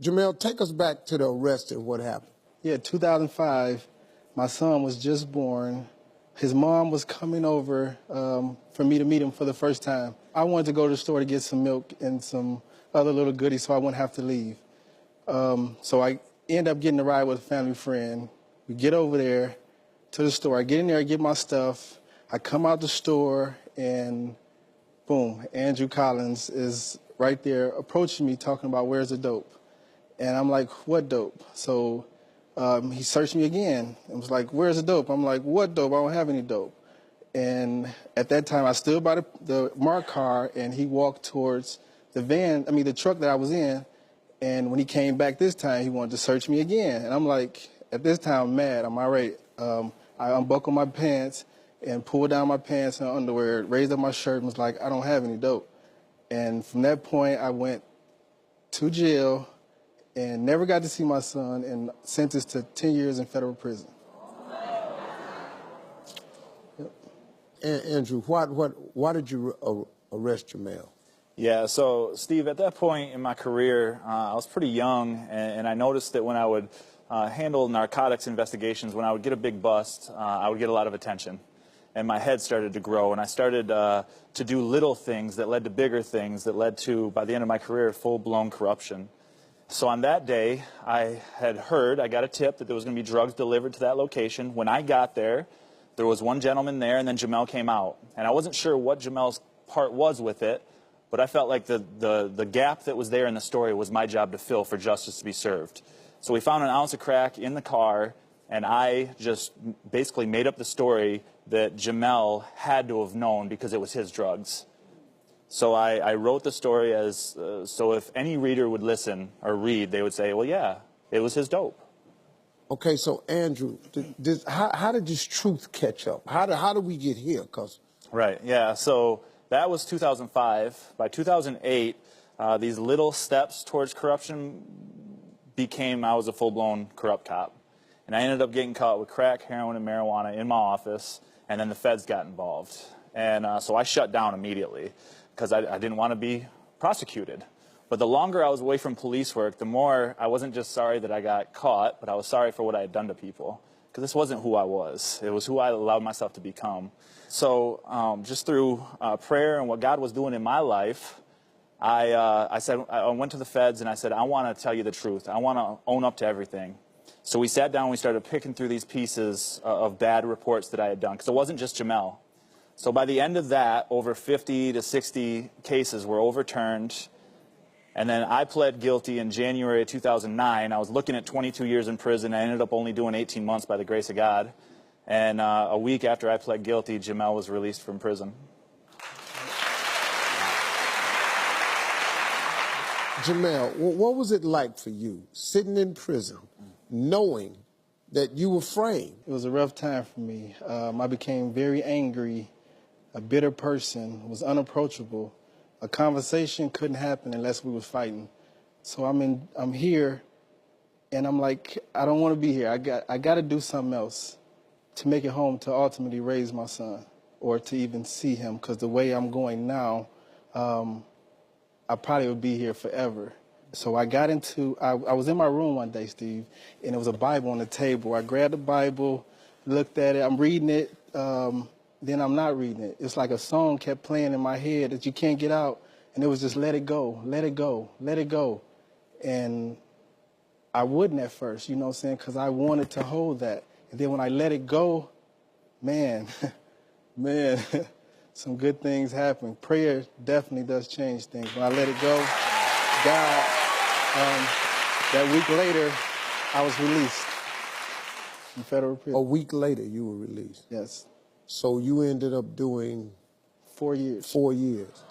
Jamel, take us back to the arrest and what happened. Yeah, 2005, my son was just born. His mom was coming over for me to meet him for the first time. I wanted to go to the store to get some milk and some other little goodies so I wouldn't have to leave. So I end up getting a ride with a family friend. We get over there to the store. I get in there, I get my stuff. I come out the store, and boom, Andrew Collins is right there approaching me talking about where's the dope. And I'm like, what dope? So he searched me again and was like, where's the dope? I'm like, what dope? I don't have any dope. And at that time, I stood by the marked car, and he walked towards the truck that I was in. And when he came back this time, he wanted to search me again. And I'm like, at this time, I'm mad. I'm irate. I unbuckled my pants and pulled down my pants and underwear, raised up my shirt, and was like, I don't have any dope. And from that point, I went to jail and never got to see my son, and sentenced to 10 years in federal prison. Yep. Andrew, why did you arrest Jamel? Yeah, so Steve, at that point in my career, I was pretty young, and I noticed that when I would handle narcotics investigations, when I would get a big bust, I would get a lot of attention. And my head started to grow, and I started to do little things that led to bigger things that led to, by the end of my career, full-blown corruption. So on that day, I got a tip that there was going to be drugs delivered to that location. When I got there, there was one gentleman there, and then Jamel came out. And I wasn't sure what Jamel's part was with it, but I felt like the gap that was there in the story was my job to fill for justice to be served. So we found an ounce of crack in the car, and I just basically made up the story that Jamel had to have known because it was his drugs. So I wrote the story as, so if any reader would listen or read, they would say, well, yeah, it was his dope. Okay, so Andrew, how did this truth catch up? How did we get here? Right, yeah, so that was 2005. By 2008, these little steps towards corruption I was a full-blown corrupt cop. And I ended up getting caught with crack, heroin, and marijuana in my office, and then the feds got involved. And so I shut down immediately because I didn't want to be prosecuted. But the longer I was away from police work, the more I wasn't just sorry that I got caught, but I was sorry for what I had done to people. Because this wasn't who I was. It was who I allowed myself to become. So just through prayer and what God was doing in my life, I went to the feds and I said, I want to tell you the truth. I want to own up to everything. So we sat down and we started picking through these pieces of bad reports that I had done. Because it wasn't just Jamel. So by the end of that, over 50 to 60 cases were overturned. And then I pled guilty in January of 2009. I was looking at 22 years in prison. I ended up only doing 18 months by the grace of God. And a week after I pled guilty, Jamel was released from prison. Jamel, what was it like for you, sitting in prison, knowing that you were framed? It was a rough time for me. I became very angry, a bitter person, was unapproachable. A conversation couldn't happen unless we was fighting. So I'm here, and I'm like, I don't want to be here. I got to do something else to make it home to ultimately raise my son or to even see him, because the way I'm going now, I probably would be here forever. So I was in my room one day, Steve, and there was a Bible on the table. I grabbed the Bible, looked at it, I'm reading it, then I'm not reading it. It's like a song kept playing in my head that you can't get out, and it was just let it go, let it go, let it go. And I wouldn't at first, you know what I'm saying, because I wanted to hold that. And then when I let it go, man, some good things happen. Prayer definitely does change things. When I let it go, God, that week later, I was released from federal prison. A week later, you were released? Yes. So you ended up doing 4 years. 4 years.